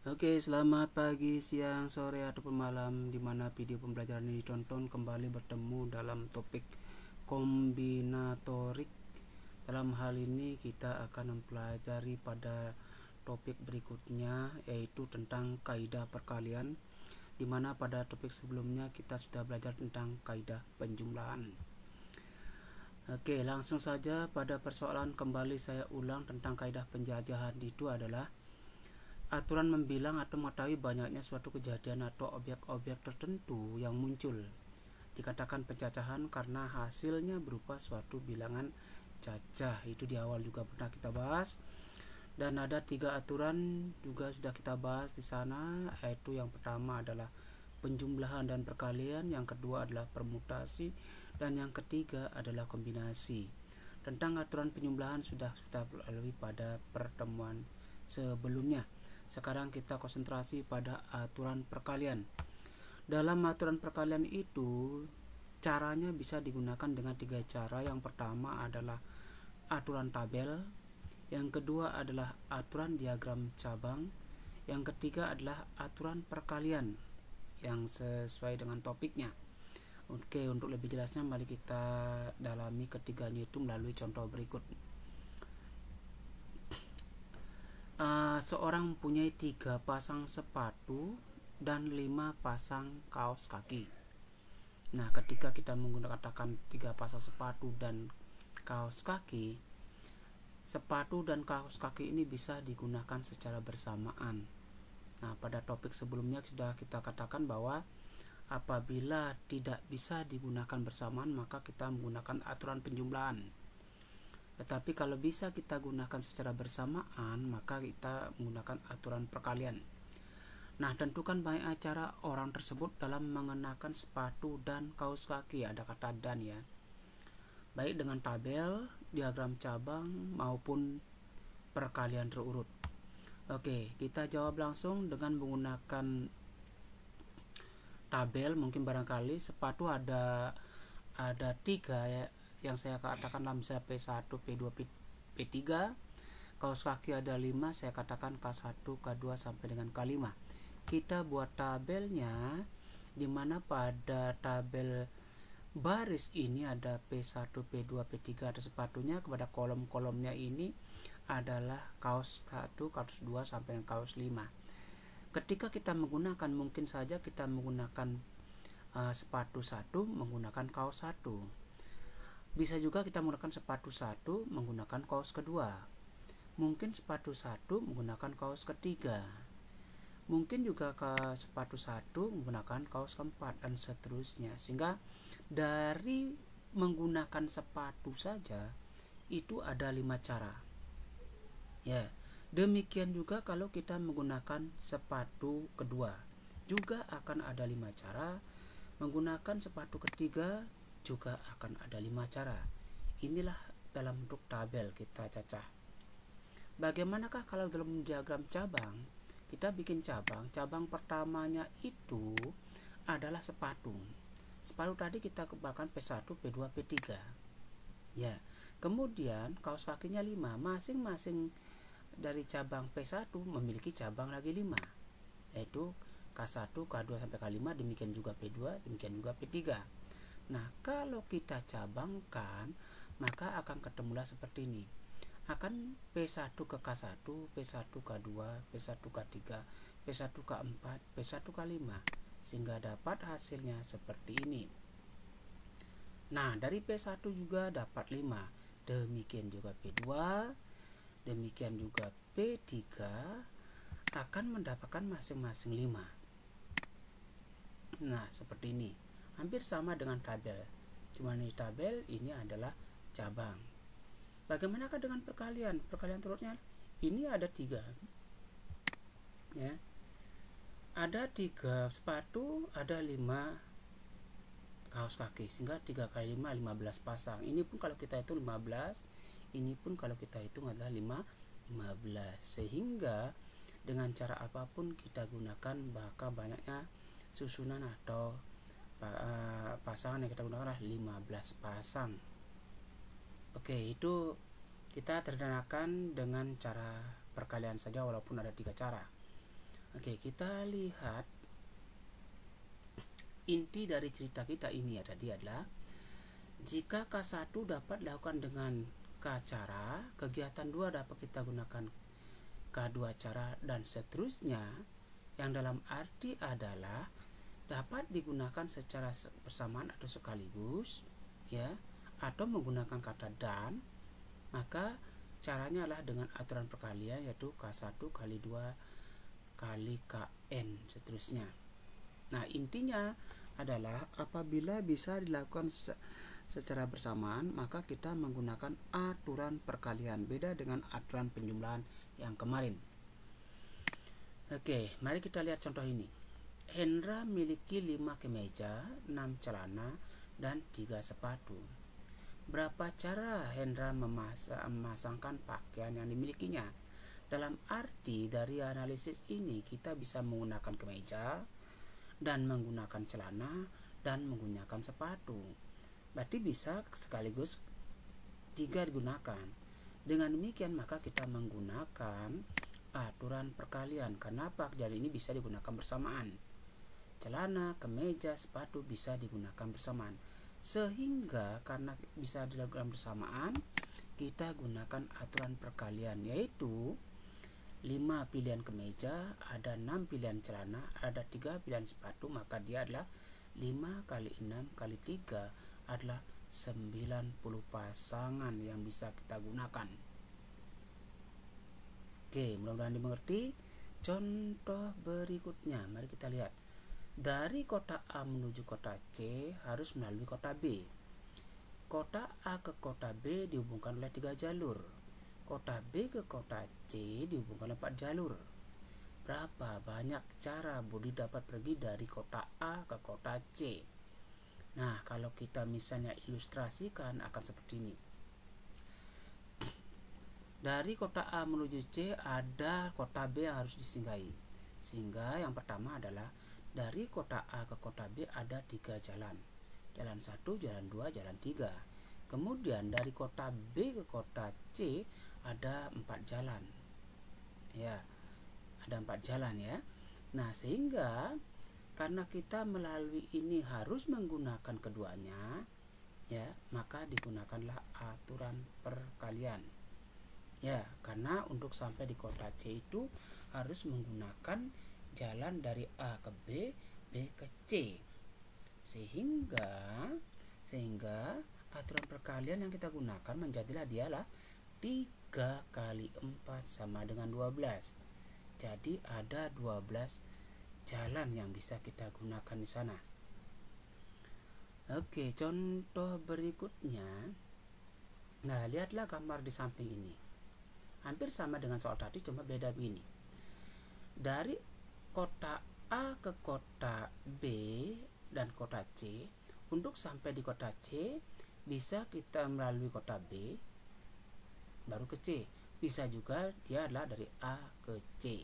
Oke, selamat pagi, siang, sore, ataupun malam dimana video pembelajaran ini ditonton. Kembali bertemu dalam topik kombinatorik. Dalam hal ini kita akan mempelajari pada topik berikutnya, yaitu tentang kaidah perkalian, dimana pada topik sebelumnya kita sudah belajar tentang kaidah penjumlahan. Oke, langsung saja pada persoalan. Kembali saya ulang tentang kaidah penjajahan. Itu adalah aturan membilang atau mengetahui banyaknya suatu kejadian atau objek-objek tertentu yang muncul. Dikatakan pencacahan karena hasilnya berupa suatu bilangan cacah. Itu di awal juga pernah kita bahas. Dan ada 3 aturan juga sudah kita bahas di sana, yaitu yang pertama adalah penjumlahan dan perkalian, yang kedua adalah permutasi, dan yang ketiga adalah kombinasi. Tentang aturan penjumlahan sudah kita lalui pada pertemuan sebelumnya. Sekarang kita konsentrasi pada aturan perkalian. Dalam aturan perkalian itu caranya bisa digunakan dengan 3 cara. Yang pertama adalah aturan tabel, yang kedua adalah aturan diagram cabang, yang ketiga adalah aturan perkalian yang sesuai dengan topiknya. Oke, untuk lebih jelasnya mari kita dalami ketiganya itu melalui contoh berikut. Seorang mempunyai 3 pasang sepatu dan 5 pasang kaos kaki. Nah, ketika kita menggunakan 3 pasang sepatu dan kaos kaki, sepatu dan kaos kaki ini bisa digunakan secara bersamaan. Nah, pada topik sebelumnya sudah kita katakan bahwa apabila tidak bisa digunakan bersamaan, maka kita menggunakan aturan penjumlahan. Tetapi kalau bisa kita gunakan secara bersamaan, maka kita menggunakan aturan perkalian. Nah, tentukan banyak cara orang tersebut dalam mengenakan sepatu dan kaos kaki. Ada kata dan ya. Baik dengan tabel, diagram cabang maupun perkalian terurut. Oke, kita jawab langsung dengan menggunakan tabel. Mungkin barangkali sepatu ada 3 ya, yang saya katakan dalam misalnya P1, P2, P3. Kaos kaki ada 5, saya katakan K1, K2 sampai dengan K5. Kita buat tabelnya, dimana pada tabel baris ini ada P1, P2, P3 ada sepatunya. Kepada kolom-kolomnya ini adalah kaos 1, kaos 2 sampai dengan kaos 5. Ketika kita menggunakan, mungkin saja kita menggunakan sepatu 1 menggunakan kaos 1. Bisa juga kita menggunakan sepatu 1 menggunakan kaos kedua. Mungkin sepatu 1 menggunakan kaos ketiga. Mungkin juga ke sepatu 1 menggunakan kaos keempat, dan seterusnya. Sehingga dari menggunakan sepatu saja itu ada 5 cara. Ya, demikian juga kalau kita menggunakan sepatu kedua, juga akan ada 5 cara. Menggunakan sepatu ketiga juga akan ada 5 cara. Inilah dalam bentuk tabel kita cacah. Bagaimanakah kalau dalam diagram cabang? Kita bikin cabang. Cabang pertamanya itu adalah sepatu. Sepatu tadi kita kembangkan P1, P2, P3. Ya. Kemudian kaos kakinya 5. Masing-masing dari cabang P1 memiliki cabang lagi 5. Yaitu K1, K2 sampai K5, demikian juga P2, demikian juga P3. Nah, kalau kita cabangkan, maka akan ketemulah seperti ini. Akan P1 ke K1, P1 K2, P1 K3, P1 K4, P1 K5, sehingga dapat hasilnya seperti ini. Nah, dari P1 juga dapat 5, demikian juga P2, demikian juga P3 akan mendapatkan masing-masing 5. Nah, seperti ini. Hampir sama dengan tabel. Cuma di tabel ini adalah cabang. Bagaimanakah dengan perkalian? Perkalian terurutnya ini ada 3. Ya. Ada 3 sepatu, ada 5 kaos kaki, sehingga 3 kali 5 15 pasang. Ini pun kalau kita hitung 15, ini pun kalau kita hitung adalah 15. Sehingga dengan cara apapun kita gunakan, maka banyaknya susunan atau pasangan yang kita gunakan adalah 15 pasang. Oke, itu kita sederhanakan dengan cara perkalian saja, walaupun ada 3 cara. Oke, kita lihat inti dari cerita kita ini tadi adalah jika K1 dapat dilakukan dengan K cara, kegiatan 2 dapat kita gunakan K2 cara dan seterusnya, yang dalam arti adalah dapat digunakan secara bersamaan atau sekaligus, ya, atau menggunakan kata dan. Maka caranya adalah dengan aturan perkalian, yaitu K1 kali 2 kali Kn seterusnya. Nah, intinya adalah apabila bisa dilakukan secara bersamaan, maka kita menggunakan aturan perkalian, beda dengan aturan penjumlahan yang kemarin. Oke, mari kita lihat contoh ini. Hendra memiliki 5 kemeja, 6 celana, dan 3 sepatu. Berapa cara Hendra memasangkan pakaian yang dimilikinya? Dalam arti dari analisis ini kita bisa menggunakan kemeja dan menggunakan celana dan menggunakan sepatu. Berarti bisa sekaligus 3 digunakan. Dengan demikian maka kita menggunakan aturan perkalian karena pekerjaan ini bisa digunakan bersamaan. Celana, kemeja, sepatu bisa digunakan bersamaan. Sehingga karena bisa dilakukan bersamaan, kita gunakan aturan perkalian, yaitu 5 pilihan kemeja, ada 6 pilihan celana, ada 3 pilihan sepatu, maka dia adalah 5 kali 6 kali 3 adalah 90 pasangan yang bisa kita gunakan. Oke, mudah-mudahan dimengerti. Contoh berikutnya, mari kita lihat. Dari kota A menuju kota C harus melalui kota B. Kota A ke kota B dihubungkan oleh 3 jalur. Kota B ke kota C dihubungkan oleh 4 jalur. Berapa banyak cara Budi dapat pergi dari kota A ke kota C? Nah, kalau kita misalnya ilustrasikan akan seperti ini. Dari kota A menuju C ada kota B yang harus disinggahi. Sehingga yang pertama adalah dari kota A ke kota B ada 3 jalan. Jalan 1, jalan 2, jalan 3. Kemudian dari kota B ke kota C ada 4 jalan. Ya, ada 4 jalan ya. Nah, sehingga karena kita melalui ini harus menggunakan keduanya, ya, maka digunakanlah aturan perkalian. Ya, karena untuk sampai di kota C itu harus menggunakan jalan dari A ke B, B ke C. Sehingga aturan perkalian yang kita gunakan menjadilah dialah 3 kali 4 sama dengan 12. Jadi ada 12 jalan yang bisa kita gunakan di sana. Oke, contoh berikutnya. Nah, lihatlah gambar di samping ini. Hampir sama dengan soal tadi, cuma beda begini. Dari kota A ke kota B dan kota C, untuk sampai di kota C bisa kita melalui kota B baru ke C. Bisa juga dia adalah dari A ke C.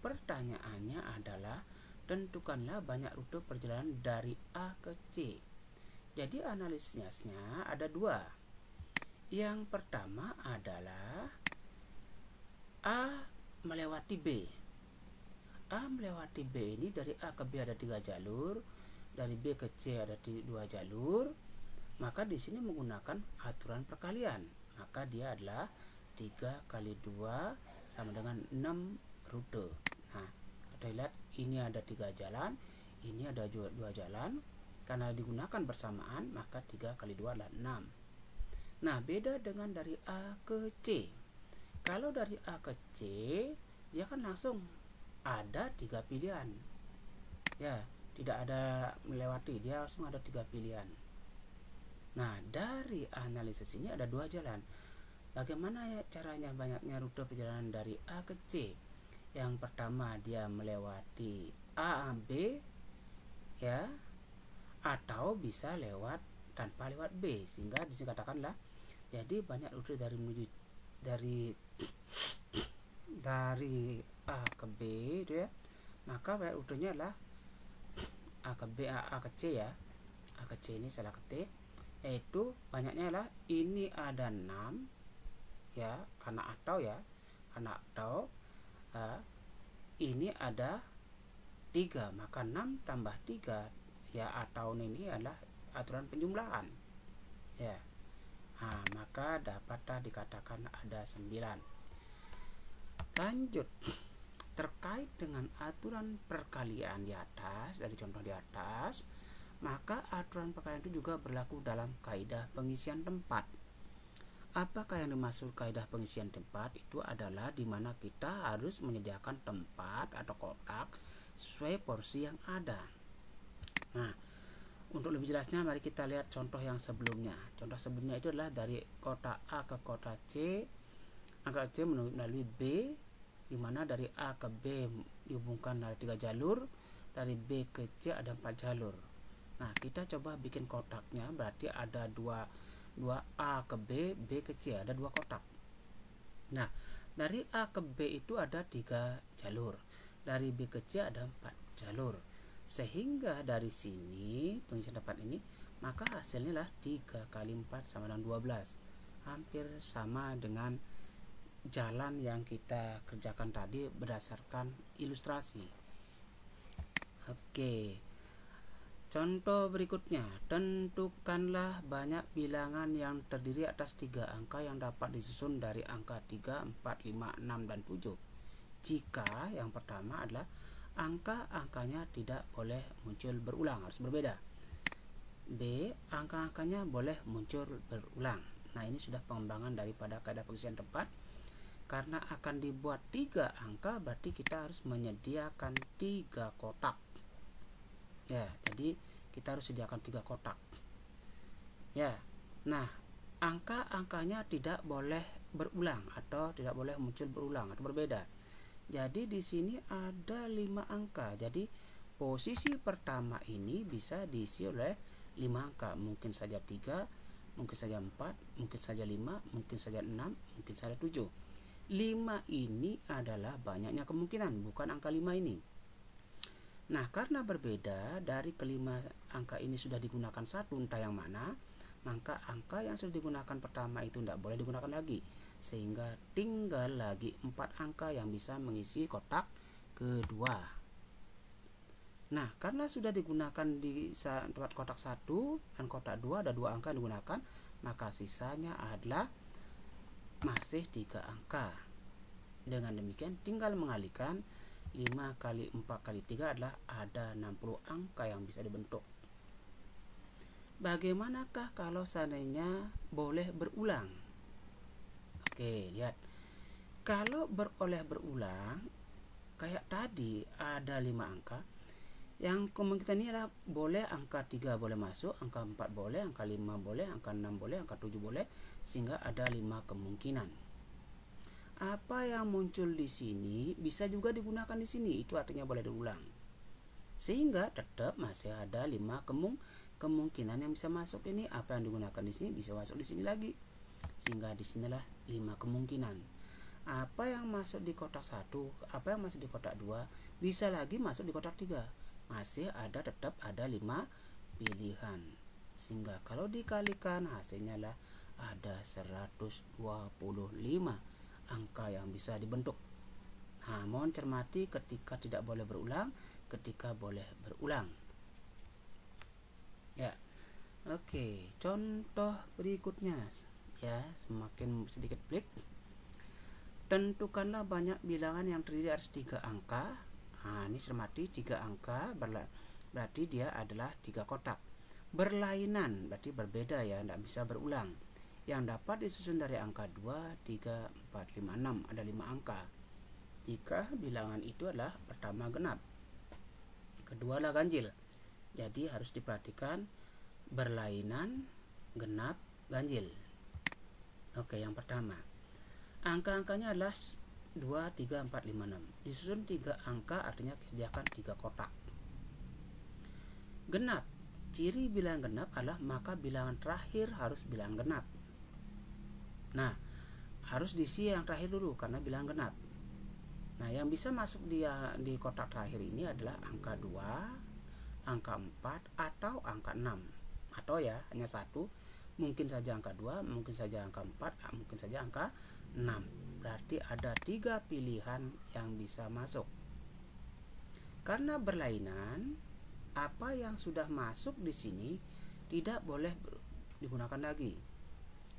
Pertanyaannya adalah tentukanlah banyak rute perjalanan dari A ke C. Jadi analisisnya ada 2. Yang pertama adalah A melewati B. A melewati B ini dari A ke B ada 3 jalur, dari B ke C ada 2 jalur. Maka di sini menggunakan aturan perkalian. Maka dia adalah 3 kali 2 sama dengan 6 rute. Nah, kita lihat ini ada 3 jalan, ini ada 2 jalan. Karena digunakan bersamaan, maka 3 kali 2 adalah 6. Nah, beda dengan dari A ke C. Kalau dari A ke C, dia kan langsung ada 3 pilihan. Ya, tidak ada melewati, dia langsung ada 3 pilihan. Nah, dari analisis ini ada 2 jalan. Bagaimana ya caranya banyaknya rute perjalanan dari A ke C? Yang pertama dia melewati A B, ya, atau bisa lewat tanpa lewat B, sehingga dikatakanlah jadi banyak rute dari A ke B itu ya. Maka banyak rutenya adalah A ke B, A ke C ya. A ke C ini salah ketik, yaitu banyaknya adalah ini ada 6 ya, karena atau ini ada 3, maka 6 tambah 3 ya tahun ini adalah aturan penjumlahan ya. Nah, maka dapatlah dikatakan ada 9. Lanjut, terkait dengan aturan perkalian di atas, dari contoh di atas, maka aturan perkalian itu juga berlaku dalam kaidah pengisian tempat. Apakah yang dimaksud kaidah pengisian tempat? Itu adalah dimana kita harus menyediakan tempat atau kotak sesuai porsi yang ada. Nah, untuk lebih jelasnya mari kita lihat contoh yang sebelumnya. Contoh sebelumnya itu adalah dari kotak A ke kotak C, angka C melalui B, dimana dari A ke B dihubungkan dari 3 jalur, dari B ke C ada 4 jalur. Nah, kita coba bikin kotaknya, berarti ada 2A ke B, B ke C, ada 2 kotak. Nah, dari A ke B itu ada 3 jalur, dari B ke C ada 4 jalur. Sehingga dari sini pengisian tempat ini, maka hasilnya lah 3 kali 4 sama dengan 12. Hampir sama dengan jalan yang kita kerjakan tadi berdasarkan ilustrasi. Oke. Contoh berikutnya, tentukanlah banyak bilangan yang terdiri atas 3 angka yang dapat disusun dari angka 3, 4, 5, 6, dan 7. Jika yang pertama adalah angka-angkanya tidak boleh muncul berulang, harus berbeda. B, angka-angkanya boleh muncul berulang. Nah, ini sudah pengembangan daripada kaidah pengisian tempat. Karena akan dibuat 3 angka, berarti kita harus menyediakan 3 kotak. Ya, jadi kita harus sediakan 3 kotak. Ya. Nah, angka-angkanya tidak boleh berulang atau tidak boleh muncul berulang atau berbeda. Jadi di sini ada 5 angka. Jadi posisi pertama ini bisa diisi oleh 5 angka. Mungkin saja 3, mungkin saja 4, mungkin saja 5, mungkin saja 6, mungkin saja 7. 5 ini adalah banyaknya kemungkinan, bukan angka 5 ini. Nah, karena berbeda, dari kelima angka ini sudah digunakan satu, entah yang mana, maka angka yang sudah digunakan pertama itu tidak boleh digunakan lagi. Sehingga tinggal lagi 4 angka yang bisa mengisi kotak kedua. Nah, karena sudah digunakan di tempat kotak 1 dan kotak 2 ada 2 angka yang digunakan, maka sisanya adalah masih 3 angka. Dengan demikian tinggal mengalihkan 5 kali 4 kali 3 adalah ada 60 angka yang bisa dibentuk. Bagaimanakah kalau seandainya boleh berulang? Oke, lihat. Kalau boleh berulang, kayak tadi ada 5 angka. Yang kemungkinan ini adalah boleh angka 3 boleh masuk, angka 4 boleh, angka 5 boleh, angka 6 boleh, angka 7 boleh, sehingga ada 5 kemungkinan. Apa yang muncul di sini bisa juga digunakan di sini, itu artinya boleh diulang. Sehingga tetap masih ada 5 kemungkinan yang bisa masuk ini. Apa yang digunakan di sini bisa masuk di sini lagi. Sehingga disinilah 5 kemungkinan. Apa yang masuk di kotak 1, apa yang masuk di kotak 2 bisa lagi masuk di kotak 3. Masih ada, tetap ada 5 pilihan. Sehingga kalau dikalikan hasilnya lah ada 125 angka yang bisa dibentuk. Nah, mohon cermati ketika tidak boleh berulang, ketika boleh berulang. Ya. Oke, contoh berikutnya. Ya, semakin sedikit pelik. Tentukanlah banyak bilangan yang terdiri atas 3 angka. Nah, ini cermati 3 angka berarti dia adalah 3 kotak. Berlainan berarti berbeda ya, tidak bisa berulang. Yang dapat disusun dari angka 2, 3, 4, 5, 6, ada 5 angka. Jika bilangan itu adalah pertama genap, kedua adalah ganjil. Jadi harus diperhatikan berlainan, genap, ganjil. Oke, yang pertama, angka-angkanya adalah 2, 3, 4, 5, 6. Disusun 3 angka artinya sediakan 3 kotak. Genap, ciri bilangan genap adalah maka bilangan terakhir harus bilangan genap. Nah, harus diisi yang terakhir dulu karena bilangan genap. Nah, yang bisa masuk di kotak terakhir ini adalah angka 2, angka 4, atau angka 6. Atau ya, hanya satu. Mungkin saja angka 2, mungkin saja angka 4, mungkin saja angka 6. Berarti ada 3 pilihan yang bisa masuk. Karena berlainan, apa yang sudah masuk di sini tidak boleh digunakan lagi.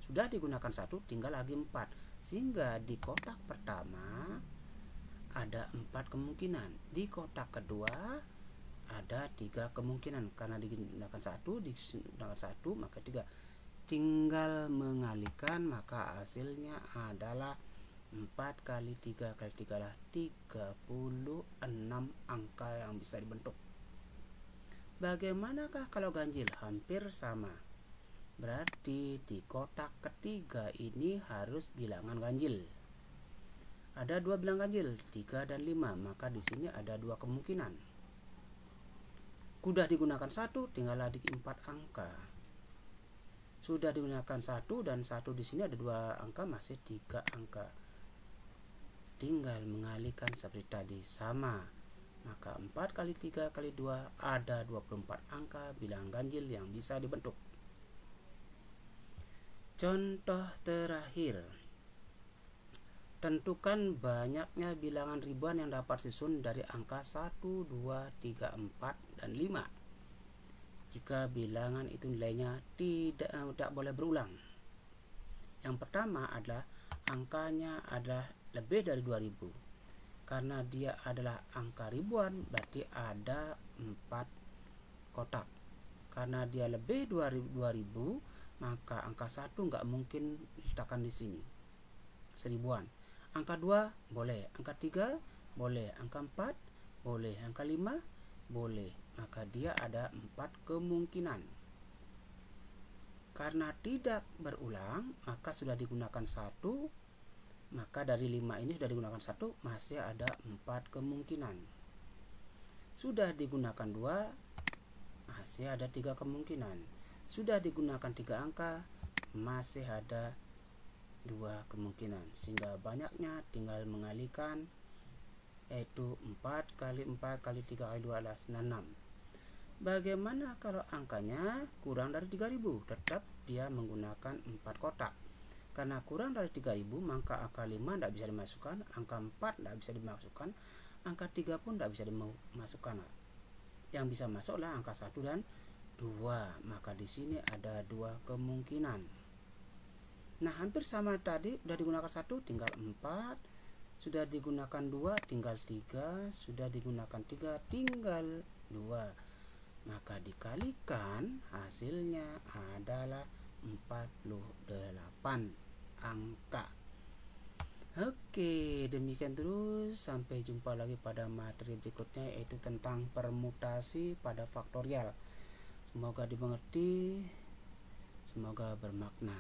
Sudah digunakan 1, tinggal lagi 4. Sehingga di kotak pertama ada 4 kemungkinan. Di kotak kedua ada 3 kemungkinan. Karena digunakan 1, maka 3. Tinggal mengalihkan, maka hasilnya adalah 4 kali 3 kali 3 adalah 36 angka yang bisa dibentuk. Bagaimanakah kalau ganjil? Hampir sama. Berarti di kotak ketiga ini harus bilangan ganjil. Ada 2 bilangan ganjil, 3 dan 5, maka di sini ada 2 kemungkinan. Sudah digunakan 1, tinggal adik 4 angka. Sudah digunakan 1 dan 1 di sini ada 2 angka, masih 3 angka. Tinggal mengalihkan seperti tadi, sama. Maka 4 kali 3 kali 2 ada 24 angka bilangan ganjil yang bisa dibentuk. Contoh terakhir. Tentukan banyaknya bilangan ribuan yang dapat disusun dari angka 1, 2, 3, 4, dan 5. Jika bilangan itu nilainya tidak boleh berulang. Yang pertama adalah angkanya adalah lebih dari 2000. Karena dia adalah angka ribuan, berarti ada 4 kotak. Karena dia lebih 2000, maka angka 1 nggak mungkin diletakkan di sini. Seribuan. Angka 2 boleh, angka 3 boleh, angka 4 boleh, angka 5 boleh. Maka dia ada 4 kemungkinan. Karena tidak berulang, maka sudah digunakan 1, maka dari 5 ini sudah digunakan 1, masih ada 4 kemungkinan. Sudah digunakan 2, masih ada 3 kemungkinan. Sudah digunakan 3 angka, masih ada 2 kemungkinan. Sehingga banyaknya tinggal mengalihkan, yaitu 4 kali 4 kali 3 kali 2 adalah 96. Bagaimana kalau angkanya kurang dari 3000? Tetap dia menggunakan 4 kotak. Karena kurang dari 3000, maka angka 5 tidak bisa dimasukkan, angka 4 tidak bisa dimasukkan, angka 3 pun tidak bisa dimasukkan. Yang bisa masuklah angka 1 dan 2. Maka di sini ada 2 kemungkinan. Nah, hampir sama tadi. Sudah digunakan 1, tinggal 4. Sudah digunakan 2, tinggal 3. Sudah digunakan 3, tinggal 2. Maka dikalikan, hasilnya adalah 48 angka. Oke, demikian terus. Sampai jumpa lagi pada materi berikutnya, yaitu tentang permutasi pada faktorial. Semoga dimengerti, semoga bermakna.